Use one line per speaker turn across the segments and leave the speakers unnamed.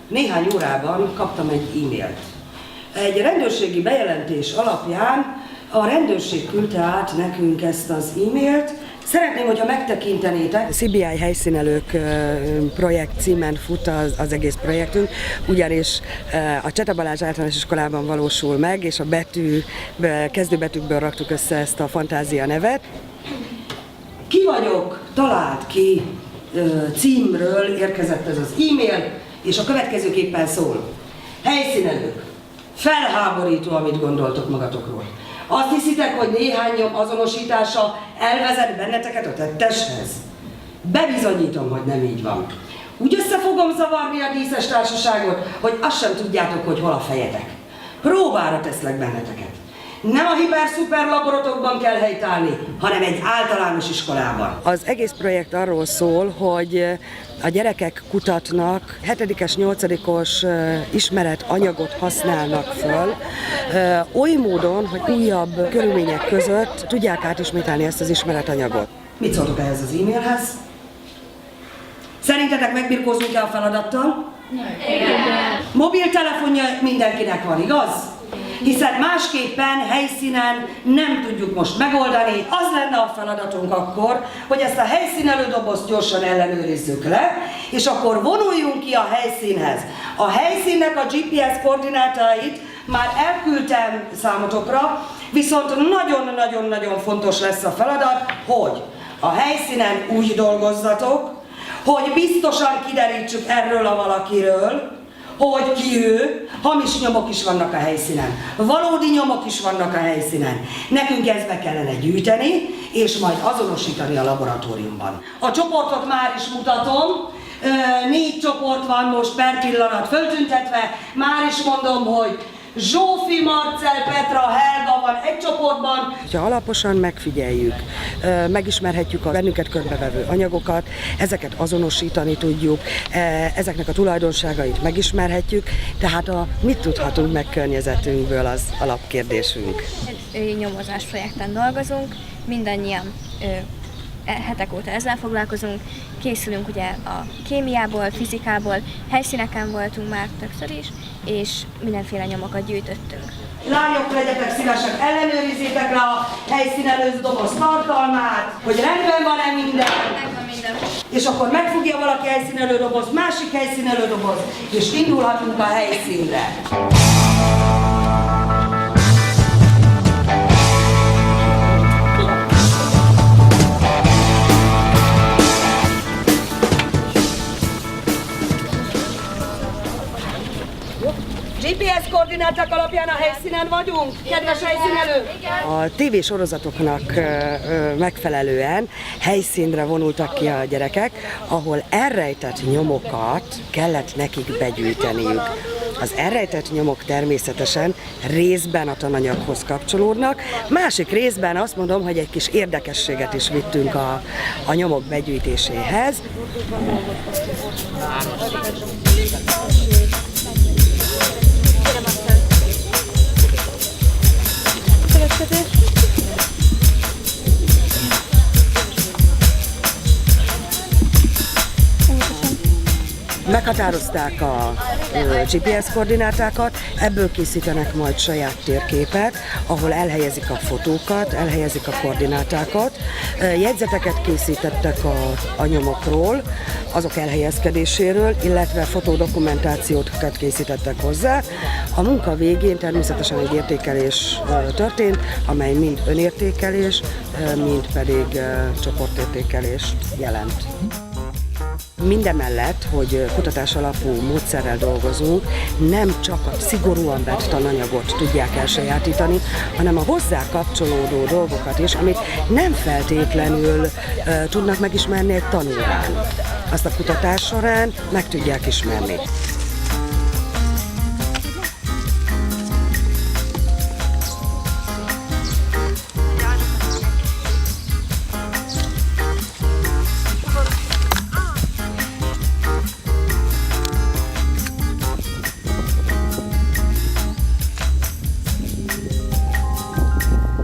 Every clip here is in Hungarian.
néhány órában kaptam egy e-mailt. Egy rendőrségi bejelentés alapján a rendőrség küldte át nekünk ezt az e-mailt. Szeretném, hogyha megtekintenétek. CBI helyszínelők projekt címen fut az egész projektünk, ugyanis a Cseta Balázs általános iskolában valósul meg, és a kezdőbetűkből raktuk össze ezt a fantázia nevet. Ki vagyok, talált ki címről érkezett ez az e-mail, és a következőképpen szól. Helyszínelők, felháborító, amit gondoltok magatokról. Azt hiszitek, hogy néhány nyom azonosítása elvezet benneteket a tetteshez? Bebizonyítom, hogy nem így van. Úgy össze fogom zavarni a díszes társaságot, hogy azt sem tudjátok, hogy hol a fejetek. Próbára teszlek benneteket. Nem a hiper-szuper laborotokban kell helytállni, hanem egy általános iskolában. Az egész projekt arról szól, hogy a gyerekek kutatnak, 7-es, 8-os ismeretanyagot használnak föl, oly módon, hogy újabb körülmények között tudják átismételni ezt az ismeretanyagot. Mit szóltok ehhez az e-mailhez? Szerintetek megbirkózunk-e a feladattal? Igen. Mobiltelefonja mindenkinek van, igaz? Hiszen másképpen helyszínen nem tudjuk most megoldani. Az lenne a feladatunk akkor, hogy ezt a helyszínelő dobozt gyorsan ellenőrizzük le, és akkor vonuljunk ki a helyszínhez. A helyszínnek a GPS koordinátáit már elküldtem számotokra, viszont nagyon-nagyon-nagyon fontos lesz a feladat, hogy a helyszínen úgy dolgozzatok, hogy biztosan kiderítsük erről a valakiről, hogy ki ő, hamis nyomok is vannak a helyszínen, valódi nyomok is vannak a helyszínen. Nekünk ezt be kellene gyűjteni, és majd azonosítani a laboratóriumban. A csoportot már is mutatom, 4 csoport van most per pillanat föltüntetve, már is mondom, hogy Zsófi, Marcell, Petra, Helga van egy csoportban. Ha alaposan megfigyeljük, megismerhetjük a bennünket körbevevő anyagokat, ezeket azonosítani tudjuk, ezeknek a tulajdonságait megismerhetjük, tehát mit tudhatunk meg környezetünkből, az alapkérdésünk.
Egy nyomozás projekten dolgozunk, mindannyian hetek óta ezzel foglalkozunk, készülünk ugye a kémiából, fizikából, helyszíneken voltunk már többször is, és mindenféle nyomokat gyűjtöttünk.
Lányok, legyetek szívesek, ellenőrizzétek le a helyszínelő doboz tartalmát, hogy rendben van-e minden.
Megvan minden.
És akkor megfogja valaki helyszínelő doboz, másik helyszínelő doboz, és indulhatunk a helyszínre. GPS koordináták alapján a helyszínen vagyunk? Kedves helyszínelők? A tévésorozatoknak megfelelően helyszínre vonultak ki a gyerekek, ahol elrejtett nyomokat kellett nekik begyűjteniük. Az elrejtett nyomok természetesen részben a tananyaghoz kapcsolódnak, másik részben azt mondom, hogy egy kis érdekességet is vittünk a nyomok begyűjtéséhez. Meghatározták a GPS koordinátákat, ebből készítenek majd saját térképet, ahol elhelyezik a fotókat, elhelyezik a koordinátákat. Jegyzeteket készítettek a nyomokról, azok elhelyezkedéséről, illetve fotódokumentációkat készítettek hozzá. A munka végén természetesen egy értékelés történt, amely mind önértékelés, mind pedig csoportértékelést jelent. Mindemellett, hogy kutatás alapú módszerrel dolgozunk, nem csak a szigorúan vett tananyagot tudják elsajátítani, hanem a hozzá kapcsolódó dolgokat is, amit nem feltétlenül tudnak megismerni egy tanórán. Azt a kutatás során meg tudják ismerni.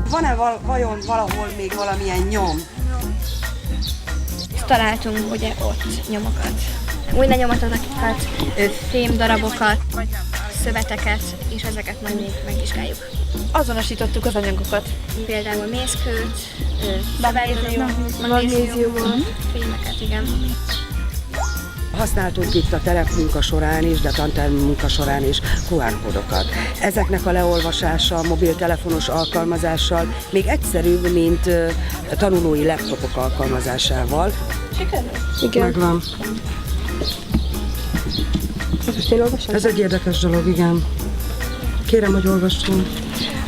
Van-e vajon valahol még valamilyen nyom?
Találtunk ugye ott nyomokat. új lenyomatokat, fémdarabokat, szöveteket, és ezeket majd még megvizsgáljuk.
Azonosítottuk az anyagokat.
Például mészkőt, magnéziumot, fémeket, igen.
Használtunk itt a terepmunka során is, de tantermi munka során is QR-kódokat. Ezeknek a leolvasása mobiltelefonos alkalmazással még egyszerűbb, mint tanulói laptopok alkalmazásával.
Sikerült?
Igen.
Megvan.
Most én olvasom?
Ez egy érdekes dolog, igen. Kérem, hogy olvassunk.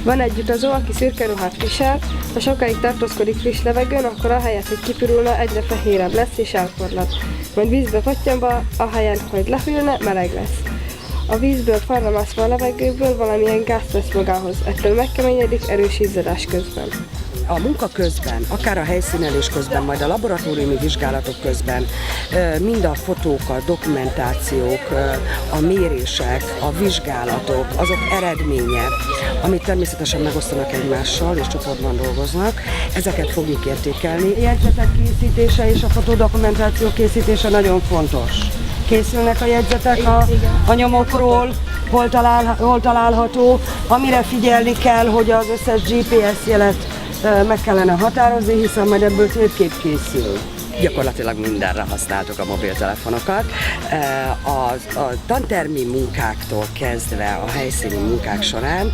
Van egy utazó, aki szürke ruhát visel, ha sokáig tartózkodik friss levegőn, akkor ahelyett, hogy kipirulna, egyre fehérebb lesz és elporlad. Majd vízbe pottyanva, ahelyett, hogy lehűlne, meleg lesz. A vízből forramászva a levegőből valamilyen gázt vesz magához, ettől megkeményedik erős izzadás közben.
A munka közben, akár a helyszínelés közben, majd a laboratóriumi vizsgálatok közben, mind a fotók, a dokumentációk, a mérések, a vizsgálatok, azok eredménye, amit természetesen megosztanak egymással és csoportban dolgoznak, ezeket fogjuk értékelni. A jegyzetek készítése és a fotodokumentáció készítése nagyon fontos. Készülnek a jegyzetek a nyomokról, hol található, amire figyelni kell, hogy az összes GPS jelet meg kellene határozni, hiszen majd ebből térkép készül. Gyakorlatilag mindenre használtuk a mobiltelefonokat. A tantermi munkáktól kezdve a helyszíni munkák során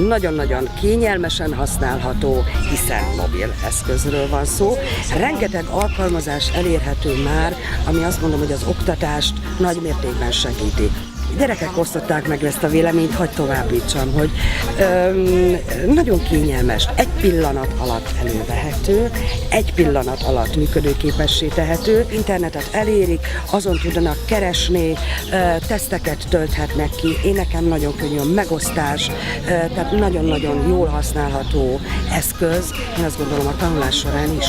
nagyon-nagyon kényelmesen használható, hiszen mobil eszközről van szó. Rengeteg alkalmazás elérhető már, ami azt mondom, hogy az oktatást nagy mértékben segíti. Gyerekek osztották meg ezt a véleményt, hadd továbbítsam, hogy nagyon kényelmes, egy pillanat alatt elővehető, egy pillanat alatt működőképessé tehető, internetet elérik, azon tudnak keresni, teszteket tölthetnek ki, én nekem nagyon könnyű a megosztás, tehát nagyon-nagyon jól használható eszköz, én azt gondolom a tanulás során is.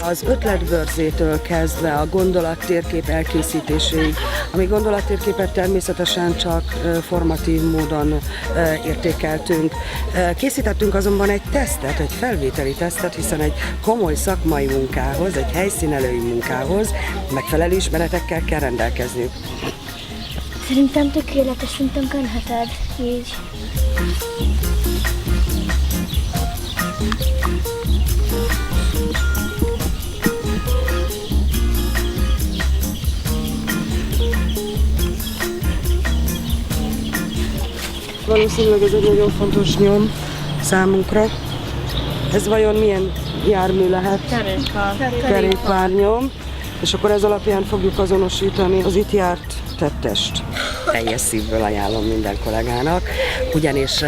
Az ötletbörzétől kezdve a gondolattérkép elkészítéséig, ami gondolattérképet természetesen csak formatív módon értékeltünk. Készítettünk azonban egy tesztet, egy felvételi tesztet, hiszen egy komoly szakmai munkához, egy helyszínelői munkához megfelelő ismeretekkel kell rendelkezniük.
Szerintem tökéletes, szerintem könyheted így.
Valószínűleg ez egy nagyon fontos nyom számunkra. Ez vajon milyen jármű lehet? Kerékpárnyom. És akkor ez alapján fogjuk azonosítani az itt járt tettest. Teljes szívből ajánlom minden kollégának, ugyanis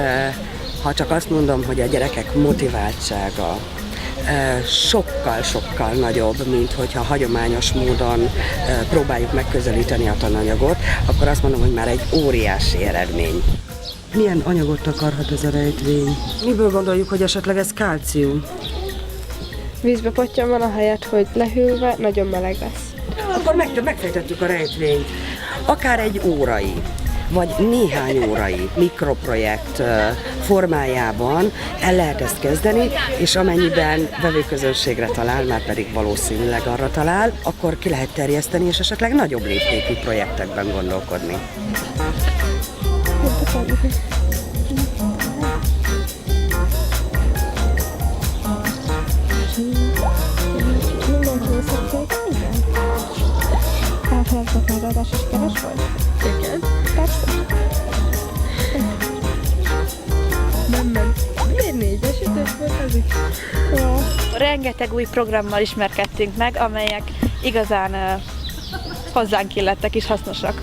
ha csak azt mondom, hogy a gyerekek motiváltsága sokkal nagyobb, mint hogyha hagyományos módon próbáljuk megközelíteni a tananyagot, akkor azt mondom, hogy már egy óriási eredmény. Milyen anyagot takarhat ez a rejtvény? Miből gondoljuk, hogy esetleg ez kálcium?
Vízbe pottyanva, ahelyett, hogy lehűlve, nagyon meleg lesz.
Akkor megfejtettük a rejtvényt. Akár egy órai, vagy néhány órai mikroprojekt formájában el lehet ezt kezdeni, és amennyiben vevőközönségre talál, már pedig valószínűleg arra talál, akkor ki lehet terjeszteni, és esetleg nagyobb léptékű projektekben gondolkodni.
Megadás is keres vagy?
Igen.
Persze.
Nem. Miért 4-es, 5-ös volt az is?
Jó.
Rengeteg új programmal ismerkedtünk meg, amelyek igazán hozzánk illettek és hasznosak.